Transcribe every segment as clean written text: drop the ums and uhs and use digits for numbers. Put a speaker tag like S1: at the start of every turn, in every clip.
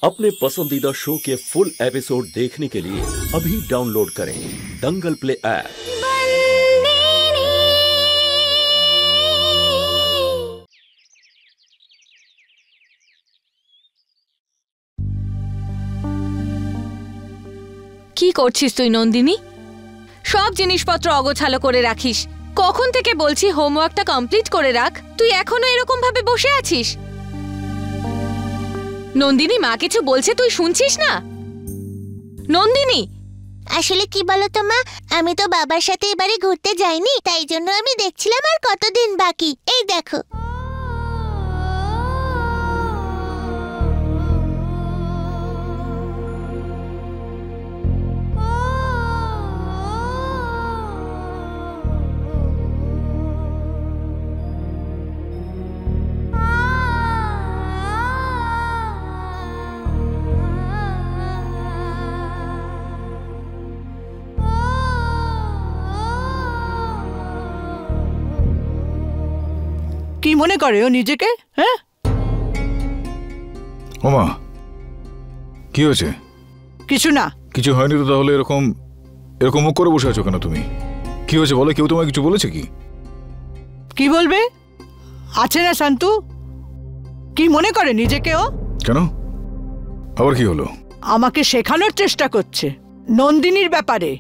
S1: अपने पसंदीदा शो के फुल एपिसोड देखने के लिए अभी डाउनलोड करें दंगल प्ले ऐप।
S2: কি করছিস তুই নন্দিনী? সব জিনিসপত্র অগোছালো করে রাখিস। কখন থেকে বলছি হোমওয়ার্কটা কমপ্লিট করে রাখ, তুই এখনো এরকম ভাবে বসে আছিস। নন্দিনী, মা কিছু বলছে তুই শুনছিস না? নন্দিনী,
S3: আসলে কি বলতো মা, আমি তো বাবার সাথে এবারে ঘুরতে যাইনি, তাই জন্য আমি দেখছিলাম আর কতদিন বাকি। এই দেখো।
S4: কি মনে করে ও নিজেকে? হ্যাঁ
S5: ওমা, কি হয়েছে?
S4: কিছু না।
S5: কিছু হয়নি তো, তাহলে এরকম মুখ করে বসে আছো কেন তুমি? কি হয়েছে বলো, কেউ তোমায় কিছু বলেছে কি?
S4: কি বলবে? আছে না শান্তু, কি মনে করে নিজেকে ও?
S5: কেন, আবার কি হলো?
S4: আমাকে শেখানোর চেষ্টা করছে নন্দিনীর ব্যাপারে।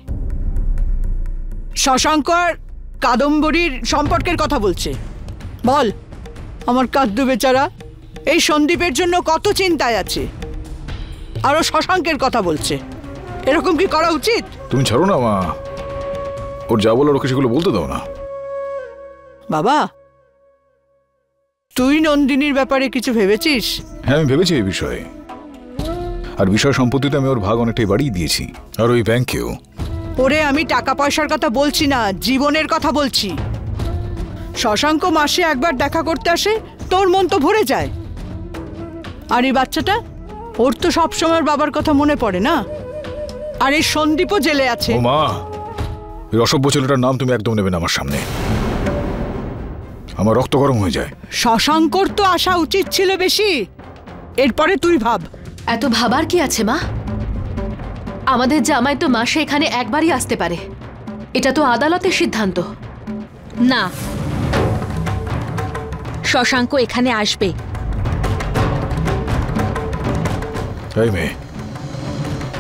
S4: শশাঙ্ক আর কাদম্বরীর সম্পর্কের কথা বলছে। বল, আমার কাদ্দু বেচারা এই সন্দীপের জন্য কত চিন্তায় আছে, আরো শশাঙ্কের কথা বলছে। এরকম কি করা উচিত?
S5: তুমি ছাড়ো না মা, ওর যা বলার ওকে সেগুলো বলতে দাও না।
S4: বাবা, তুই নন্দিনীর ব্যাপারে কিছু ভেবেছিস?
S5: হ্যাঁ, আমি ভেবেছি এই বিষয়ে, আর বিষয় সম্পত্তিতে আমি ওর ভাগ অনেকটাই বাড়িয়ে দিয়েছি, আর ওই ব্যাংকেও।
S4: ওরে, আমি টাকা পয়সার কথা বলছি না, জীবনের কথা বলছি। শশাঙ্ক মাসে একবার দেখা করতে আসে, তোর মন তো ভরে যায়। আর এই বাচ্চাটা, ওর তো সবসময় বাবার কথা মনে পড়ে না। আর এই সন্দীপও জেলে আছে।
S5: ও মা, এই অসভ্য ছেলেটার নাম তুমি একদম নেবে না আমার সামনে, আমার রক্ত গরম হয়ে যায়।
S4: শশাঙ্কর তো আসা উচিত ছিল বেশি, এরপরে তুই ভাব।
S6: এত ভাবার কি আছে মা? আমাদের জামাই তো মাসে এখানে একবারই আসতে পারে, এটা তো আদালতের সিদ্ধান্ত।
S2: না, শশাঙ্ক এখানে আসবে।
S5: এই মেয়ে,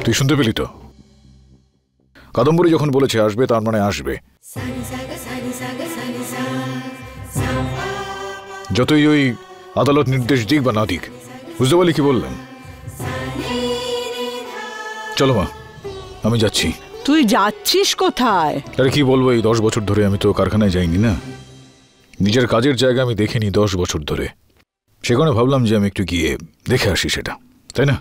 S5: তুই শুনতে পেলি তো? কাদম্বরী যখন বলেছে আসবে, তার মানে আসবে। যতই ওই আদালত নির্দেশ দিক বা না দিক, বুঝতে পারলি কি বললেন? চলো মা, আমি যাচ্ছি।
S4: তুই যাচ্ছিস কোথায়?
S5: আরে কি বলবো, এই 10 বছর ধরে আমি তো কারখানায় যাইনি না, নিজের কাজের জায়গা আমি দেখিনি 10 বছর ধরে। সেখানে ভাবলাম যে আমি একটু গিয়ে দেখে আসি সেটা, তাই না?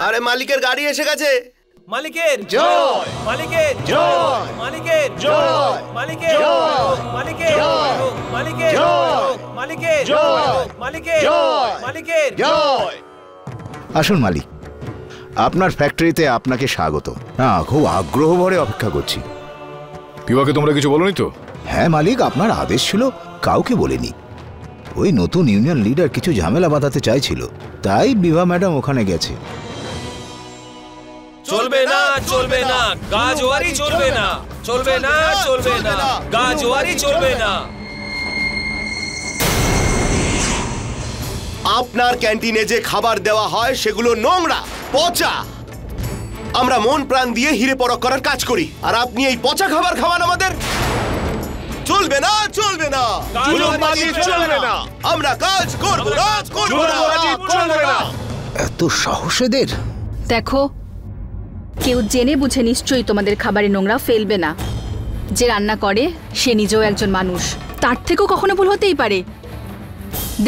S7: আরে মালিকের গাড়ি এসে গেছে।
S8: মালিকের জয়, মালিকের জয়, মালিকের জয়, মালিকের জয়, মালিকের জয়, মালিকের জয়, মালিকের জয়, মালিকের জয়, মালিকের জয়।
S9: আসুন মালিক, আপনার ফ্যাক্টরিতে আপনাকে স্বাগত। হ্যাঁ, খুব আগ্রহ ভরে অপেক্ষা করছি।
S5: বিভাকে তোমরা কিছু বলোনি তো?
S9: হ্যাঁ মালিক, আপনার আদেশ ছিল, কাউকে বলেনি। ওই নতুন ইউনিয়ন লিডার কিছু ঝামেলা বাঁধাতে চাইছিল, তাই বিভা ম্যাডাম ওখানে গেছে।
S8: চলবে না, চলবে না, গাজওয়ারি চলবে না, চলবে না, চলবে না, গাজওয়ারি চলবে না।
S7: আপনার ক্যান্টিনে যে খাবার দেওয়া হয় সেগুলো নোংরা, পচা। আমরা মন প্রাণ দিয়ে হিরে পরখ করার কাজ করি, আর আপনি এই পচা খাবার খাওয়ান আমাদের? চলবে না, চলবে না, চলবে না। আমরা কাজ করব না, করব না, চলবে না।
S9: এত সাহস এদের!
S10: দেখো, কেউ জেনে বুঝে নিশ্চয়ই তোমাদের খাবারে নোংরা ফেলবে না। যে রান্না করে সে নিজেও একজন মানুষ, তার থেকেও কখনো ভুল হতেই পারে।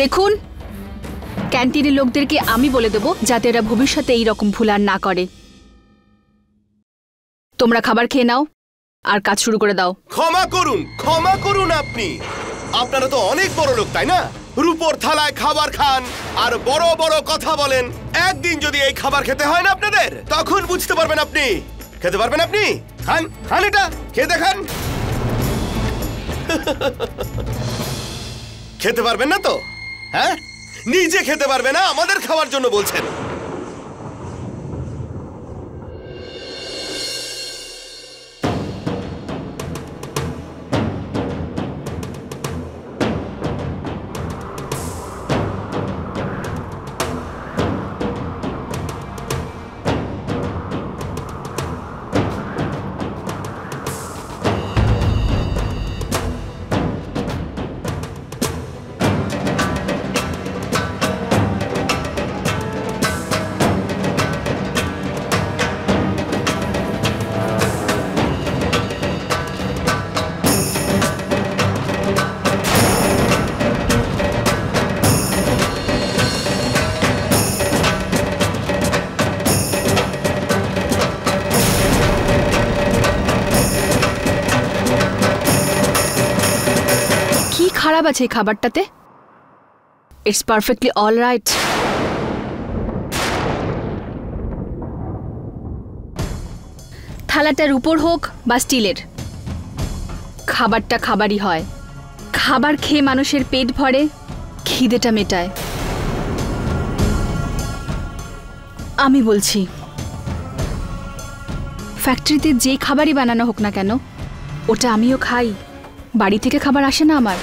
S10: দেখুন, ক্যান্টিনের লোকদেরকে আমি বলে দেব যাতে এরা ভবিষ্যতে এই রকম ভুল আর না করে। তোমরা খাবার খেয়ে নাও আর কাজ শুরু করে দাও।
S7: ক্ষমা করুন, ক্ষমা করুন। আপনারা তো অনেক বড় লোক, তাই না? রূপোর থালায় খাবার খান আর বড় বড় কথা বলেন। একদিন যদি এই খাবার খেতে হয় না আপনাদের, তখন বুঝতে পারবেন আপনি। খেতে পারবেন আপনি? খান খান, এটা খেয়ে দেখান। খেতে পারবেন না তো? হ্যাঁ, নিজে খেতে পারবে না, আমাদের খাওয়ার জন্য বলছেন।
S10: খারাপ আছে এই খাবারটাতে? It's perfectly all right. থালাটার উপর হোক বা স্টিলের, খাবারটা খাবারই হয়। খাবার খেয়ে মানুষের পেট ভরে, খিদেটা মেটায়। আমি বলছি, ফ্যাক্টরিতে যে খাবারই বানানো হোক না কেন, ওটা আমিও খাই। বাড়ি থেকে খাবার আসে না আমার।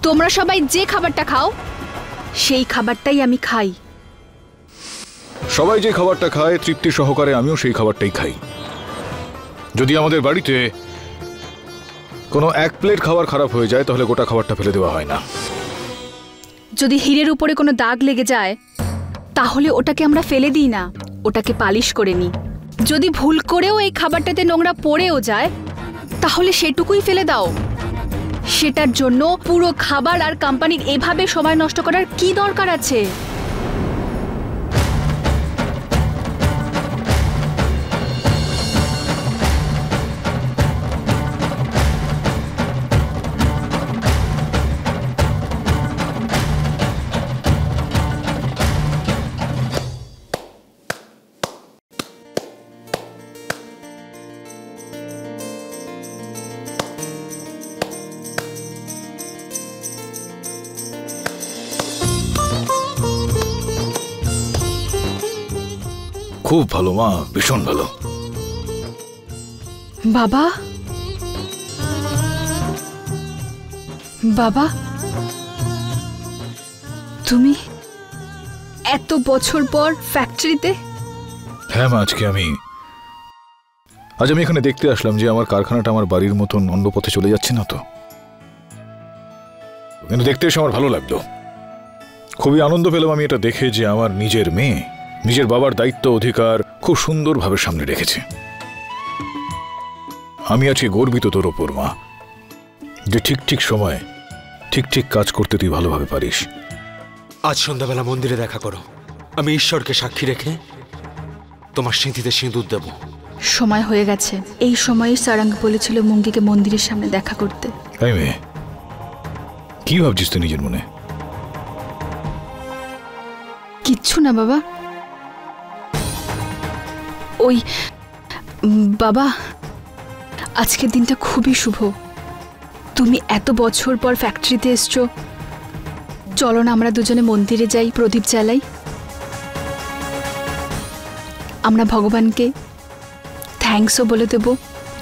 S10: তোমরা সবাই যে খাবারটা খাও, সেই খাবারটাই আমি খাই।
S5: সবাই যে খাবারটা খায় তৃপ্তি সহকারে, আমিও সেই খাবারটাই খাই। যদি আমাদের বাড়িতে কোনো এক প্লেট খাবার খারাপ হয়ে যায়, তাহলে গোটা খাবারটা ফেলে দেওয়া হয় না।
S10: যদি হীরের উপরে কোনো দাগ লেগে যায়, তাহলে ওটাকে আমরা ফেলে দিই না, ওটাকে পালিশ করে নিই। যদি ভুল করেও এই খাবারটাতে নোংরা পড়েও যায়, তাহলে সেটুকুই ফেলে দাও। সেটার জন্য পুরো খাবার আর কোম্পানির এভাবে সময় নষ্ট করার কি দরকার আছে?
S5: খুব ভালো মা, ভীষণ ভালো।
S10: বাবা, বাবা, তুমি এত বছর পর ফ্যাক্টরিতে?
S5: হ্যাঁ মা, আজ আমি এখানে দেখতে আসলাম যে আমার কারখানাটা আমার বাড়ির মতন অন্য পথে চলে যাচ্ছে না তো। কিন্তু দেখতে এসে আমার ভালো লাগলো, খুবই আনন্দ পেলাম আমি এটা দেখে যে আমার নিজের মেয়ে নিজের বাবার দায়িত্ব অধিকার খুব সুন্দরভাবে সামনে রেখেছে। আমি আজকে গর্বিত তোর ওপর মা, যে ঠিক ঠিক সময় ঠিক ঠিক কাজ করতে তুই ভালোভাবে পারিস।
S11: আজ সন্ধ্যাবেলা মন্দিরে দেখা করো, আমি ঈশ্বরকে সাক্ষী রেখে তোমার স্মৃতিতে সিঁদুর দেব।
S10: সময় হয়ে গেছে। এই সময়ে সারাঙ্গ বলেছিল মুঙ্গিকে মন্দিরের সামনে দেখা করতে।
S5: এই মেয়ে, কি ভাবছিস তুই নিজের মনে?
S10: কিচ্ছু না বাবা। ওই বাবা, আজকের দিনটা খুবই শুভ। তুমি এত বছর পর ফ্যাক্টরিতে এসছো, চলো না আমরা দুজনে মন্দিরে যাই, প্রদীপ জ্বালাই। আমরা ভগবানকে থ্যাঙ্কসও বলে দেব।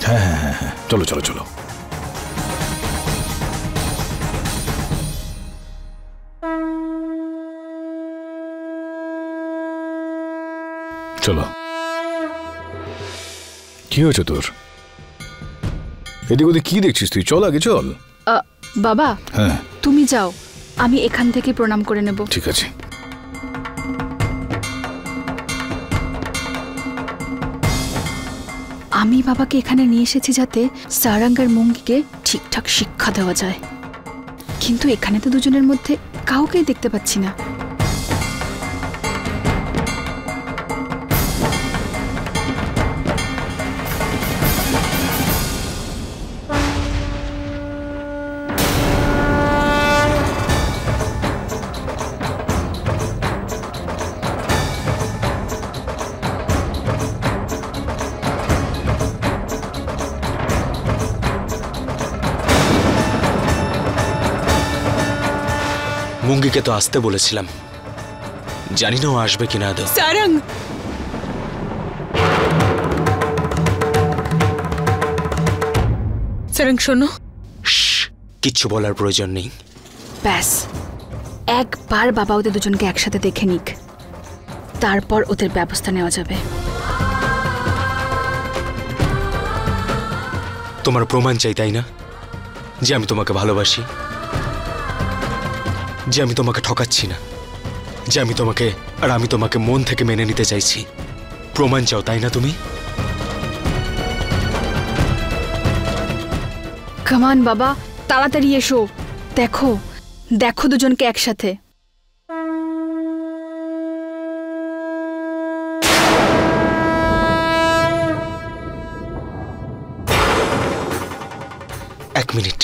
S5: হ্যাঁ হ্যাঁ হ্যাঁ হ্যাঁ, চলো চলো চলো। চলো। কি হয়েছে তোর? এদিক ওদিক কি দেখছিস তুই? চল আগে চল।
S10: বাবা,
S5: হ্যাঁ
S10: তুমি যাও, আমি এখান থেকে প্রণাম করে নেব।
S5: ঠিক আছে।
S10: আমি বাবাকে এখানে নিয়ে এসেছি যাতে সারাঙ্গ আর মুঙ্গিকে ঠিকঠাক শিক্ষা দেওয়া যায়, কিন্তু এখানে তো দুজনের মধ্যে কাউকেই দেখতে পাচ্ছি না।
S11: মুঙ্গিকে তো আসতে বলেছিলাম, জানি না ও আসবে কিনা আদৌ।
S10: সারং, সারং শোনো।
S11: কিচ্ছু বলার প্রয়োজন নেই।
S10: ব্যাস একবার বাবা ওদের দুজনকে একসাথে দেখে নিক, তারপর ওদের ব্যবস্থা নেওয়া যাবে।
S11: তোমার প্রমাণ চাই, তাই না? যে আমি তোমাকে ভালোবাসি, যে আমি তোমাকে ঠকাচ্ছি না, যে আমি তোমাকে মন থেকে মেনে নিতে চাইছি। প্রমাণ চাও, তাই না তুমি?
S10: কামান বাবা, তাড়াতাড়ি এসো। দেখো দেখো দুজনকে একসাথে।
S11: এক মিনিট।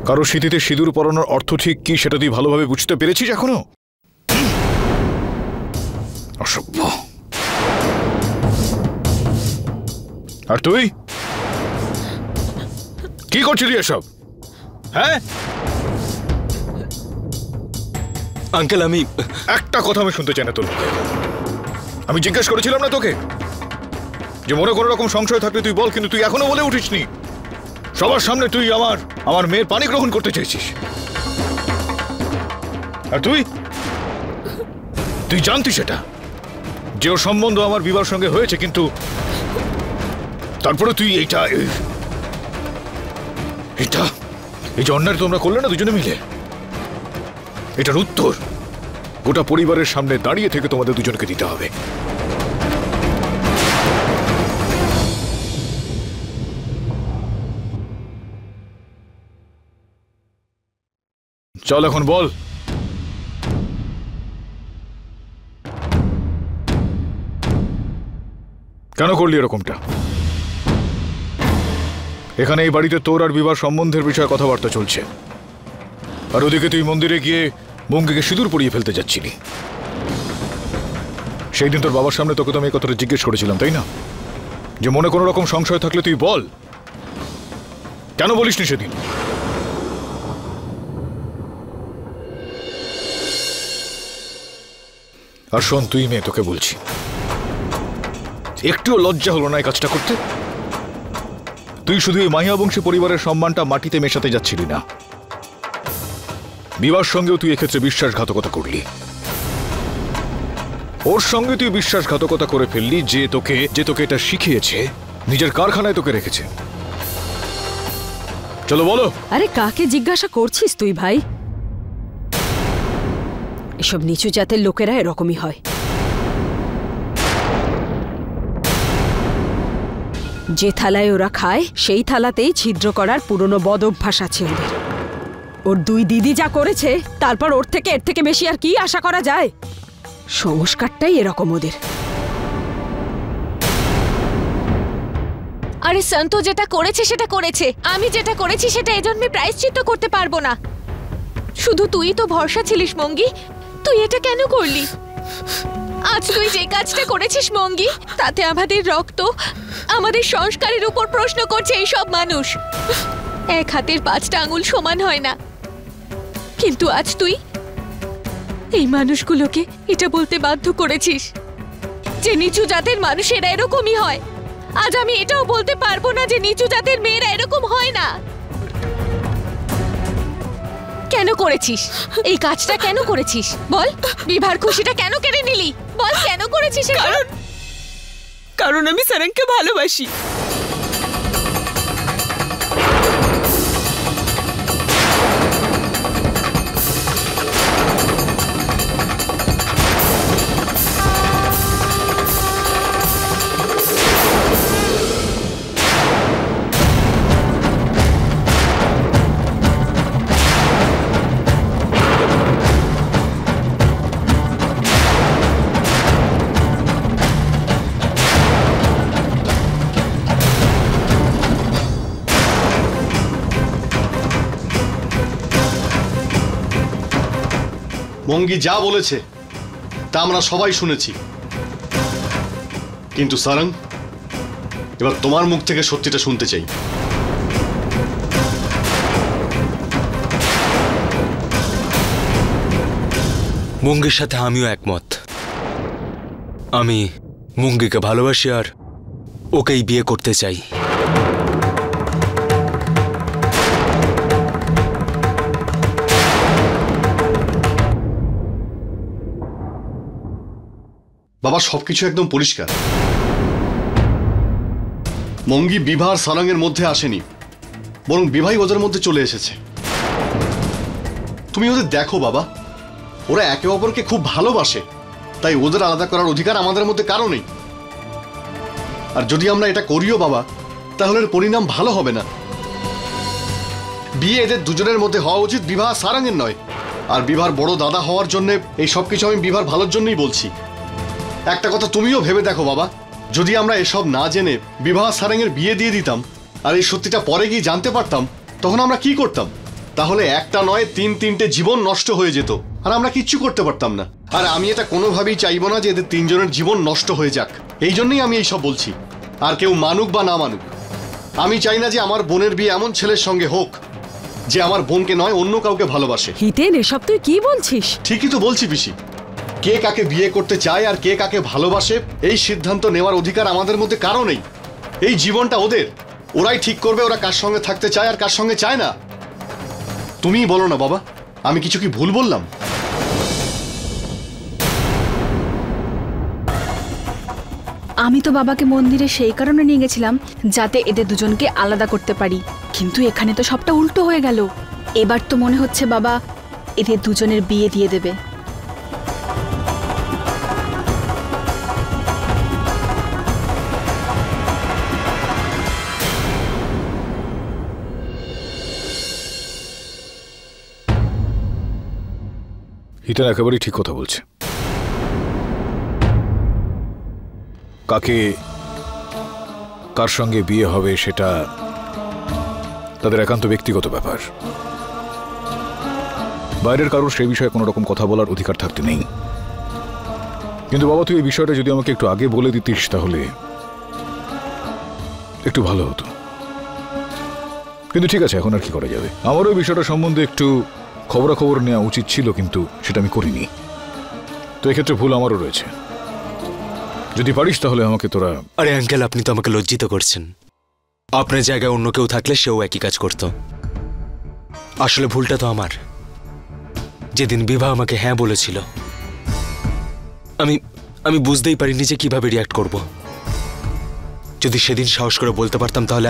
S5: কারো স্মৃতিতে সিঁদুর পরানোর অর্থ ঠিক কি সেটা তুই ভালোভাবে বুঝতে পেরেছিস এখনো? অসভ্য। আর তুই কি করছিলি এসব? হ্যাঁ
S11: আঙ্কেল, আমি
S5: একটা কথা আমি শুনতে চাই না তোর মুখে। আমি জিজ্ঞেস করেছিলাম না তোকে যে মনে কোনো রকম সংশয় থাকলে তুই বল, কিন্তু তুই এখনো বলে উঠিসনি। সবার সামনে তুই আমার মেয়ের পানি গ্রহণ করতে চাইছিস। আর তুই জানতিস সেটা যে ওর সম্বন্ধ আমার বিবাহের সঙ্গে হয়েছে, কিন্তু তারপরে তুই এই যে অন্যায় তোমরা করলে না দুজনে মিলে, এটার উত্তর গোটা পরিবারের সামনে দাঁড়িয়ে থেকে তোমাদের দুজনকে দিতে হবে। চল এখন বল, কেন করলি এরকমটা? এখানে এই বাড়িতে তোর আর বিবাহ সম্বন্ধের বিষয়ে কথাবার্তা চলছে, আর ওদিকে তুই মন্দিরে গিয়ে মুঙ্গিকে সিঁদুর পরিয়ে ফেলতে যাচ্ছিলি। সেই দিন তোর বাবার সামনে তোকে তো আমি এই কথাটা জিজ্ঞেস করেছিলাম, তাই না? যে মনে কোনো রকম সংশয় থাকলে তুই বল, কেন বলিসনি সেদিন? আর শোন, তুই মেয়ে, তোকে বলছি, একটুও লজ্জা হলো না এই কাজটা করতে? তুই শুধু এই মাহিয়া বংশী পরিবারের সম্মানটা মাটিতে মেশাতে যাচ্ছিলি না, বিবাহের সঙ্গেও তুই এক্ষেত্রে বিশ্বাসঘাতকতা করলি। ওর সঙ্গে তুই বিশ্বাসঘাতকতা করে ফেললি যে তোকে এটা শিখিয়েছে, নিজের কারখানায় তোকে রেখেছে। চলো বলো।
S12: আরে কাকে জিজ্ঞাসা করছিস তুই ভাই? এসব নিচু জাতের লোকেরা এরকমই হয়। যে থালায় ওরা খায় সেই থালাতেই ছিদ্র করার পুরনো বদ অভ্যাস আছে ওদের। ওর দুই দিদি যা করেছে, তারপর ওর থেকে এর থেকে বেশি আর কি আশা করা যায়? সংস্কারটাই এরকম ওদের।
S2: আরে সন্তু যেটা করেছে সেটা করেছে, আমি যেটা করেছি সেটা এজন্যে প্রায়শ্চিত্ত করতে পারবো না। শুধু তুই তো ভরসা ছিলিস মঙ্গি, তুই এটা কেন করলি? আজ তুই যে কাজটা করেছিস মঙ্গি, তাতে আমাদের রক্ত, আমাদের সংস্কারের উপর প্রশ্ন করছে এই সব মানুষ। এক হাতের 5টা আঙুল সমান হয় না, কিন্তু আজ তুই এই মানুষগুলোকে এটা বলতে বাধ্য করেছিস যে নিচু জাতের মানুষেরা এরকমই হয়। আজ আমি এটাও বলতে পারবো না যে নিচু জাতের মেয়েরা এরকম হয় না। কেন করেছিস এই কাজটা? কেন করেছিস বল? বিভার খুশিটা কেন কেড়ে নিলি? বল কেন করেছিস?
S12: কারণ আমি সারংকে ভালোবাসি।
S13: মঙ্গি যা বলেছে তা আমরা সবাই শুনেছি, কিন্তু সারং, এবার তোমার মুখ থেকে সত্যিটা শুনতে চাই।
S11: মুঙ্গির সাথে আমিও একমত। আমি মুঙ্গিকে ভালোবাসি আর ওকেই বিয়ে করতে চাই।
S13: বাবা, সবকিছু একদম পরিষ্কার। মঙ্গি বিভা আর সারং এর মধ্যে আসেনি, বরং বিভাই ওদের মধ্যে চলে এসেছে। তুমি ওদের দেখো বাবা, ওরা একে অপরকে খুব ভালোবাসে, তাই ওদের আলাদা করার অধিকার আমাদের মধ্যে কারো নেই। আর যদি আমরা এটা করিও বাবা, তাহলে এর পরিণাম ভালো হবে না। বিয়ে এদের দুজনের মধ্যে হওয়া উচিত, বিভা আর সারং এর নয়। আর বিভার বড় দাদা হওয়ার জন্য এই সবকিছু আমি বিভার ভালোর জন্যই বলছি। একটা কথা তুমিও ভেবে দেখো বাবা, যদি আমরা এসব না জেনে বিবাহ সারং এর বিয়ে দিয়ে দিতাম আর এই সত্যিটা পরে গিয়ে জানতে পারতাম, তখন আমরা কি করতাম? তাহলে একটা নয় তিনটে জীবন নষ্ট হয়ে যেত আর আমরা কিচ্ছু করতে পারতাম না। আর আমি এটা কোনোভাবেই চাইবো না যে এদের তিনজনের জীবন নষ্ট হয়ে যাক। এই জন্যই আমি এইসব বলছি। আর কেউ মানুক বা না মানুক, আমি চাই না যে আমার বোনের বিয়ে এমন ছেলের সঙ্গে হোক যে আমার বোনকে নয় অন্য কাউকে ভালোবাসে।
S12: হিতেন, এসব তুই কি বলছিস?
S13: ঠিকই তো বলছি পিসি। কে কাকে বিয়ে করতে চায় আর কে কাকে ভালোবাসে এই সিদ্ধান্ত নেওয়ার অধিকার আমাদের মধ্যে কারো নেই। এই জীবনটা ওদের, ওরাই ঠিক করবে ওরা কার সঙ্গে থাকতে চায় আর কার সঙ্গে চায় না। তুমিই বলো না বাবা, আমি কিছু কি ভুল বললাম?
S10: আমি তো বাবাকে মন্দিরে সেই কারণে নিয়ে গেছিলাম যাতে এদের দুজনকে আলাদা করতে পারি, কিন্তু এখানে তো সবটা উল্টো হয়ে গেল। এবার তো মনে হচ্ছে বাবা এদের দুজনের বিয়ে দিয়ে দেবে।
S5: হিতেন একেবারেই ঠিক কথা বলছে। কাকে কার সঙ্গে বিয়ে হবে সেটা তাদের একান্ত ব্যক্তিগত ব্যাপার। বাইরের কারোর সেই বিষয়ে কোনো রকম কথা বলার অধিকার থাকতে নেই। কিন্তু বাবা, তুই এই বিষয়টা যদি আমাকে একটু আগে বলে দিতিস তাহলে একটু ভালো হতো। কিন্তু ঠিক আছে, এখন আর কি করা যাবে। আমারও এই বিষয়টা সম্বন্ধে একটু খবরাখবর নেওয়া উচিত ছিল, কিন্তু সেটা আমি করিনি। তো এক্ষেত্রে ভুল আমারও রয়েছে। যদি পারিস তাহলে আমাকে তোরা...
S11: আরে আঙ্কেল, আপনি তো আমাকে লজ্জিত করছেন। আপনার জায়গায় অন্য কেউ থাকলে সেও একই কাজ করত। আসলে ভুলটা তো আমার। যেদিন বিভা আমাকে হ্যাঁ বলেছিল, আমি বুঝতেই পারিনি যে কিভাবে রিয়াক্ট করব। যদি সেদিন সাহস করে বলতে পারতাম তাহলে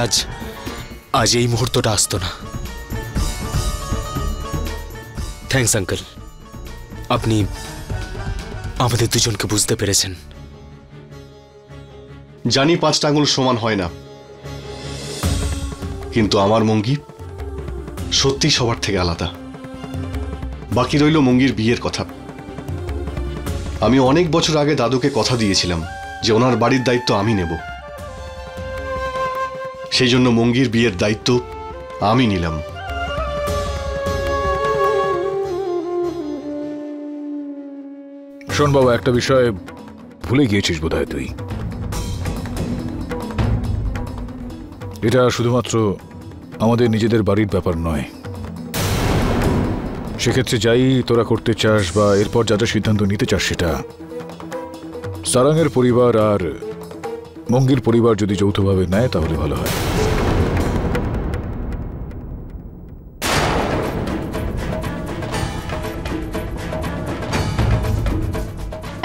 S11: আজ এই মুহূর্তটা আসতো না। থ্যাঙ্কস আঙ্কেল, আপনি আমাদের দুজনকে বুঝতে পেরেছেন।
S13: জানি 5টা আঙুল সমান হয় না, কিন্তু আমার মঙ্গি সত্যি সবার থেকে আলাদা। বাকি রইল মঙ্গির বিয়ের কথা। আমি অনেক বছর আগে দাদুকে কথা দিয়েছিলাম যে ওনার বাড়ির দায়িত্ব আমি নেব। সেই জন্য মঙ্গির বিয়ের দায়িত্ব আমি নিলাম।
S5: শোন বাবা, একটা বিষয় ভুলে গিয়েছিস বোধহয় তুই। এটা শুধুমাত্র আমাদের নিজেদের বাড়ির ব্যাপার নয়। সেক্ষেত্রে যাই তোরা করতে চাস বা এরপর যা যা সিদ্ধান্ত নিতে চাস, সেটা সারাংয়ের পরিবার আর মঙ্গির পরিবার যদি যৌথভাবে নেয় তাহলে ভালো হয়।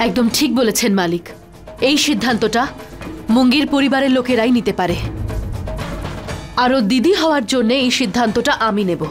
S6: একদম ঠিক বলেছেন মালিক। এই সিদ্ধান্তটা মঙ্গির পরিবারের লোকেরাই নিতে পারে, আর ও দিদি হওয়ার জন্য এই সিদ্ধান্তটা আমি নেব।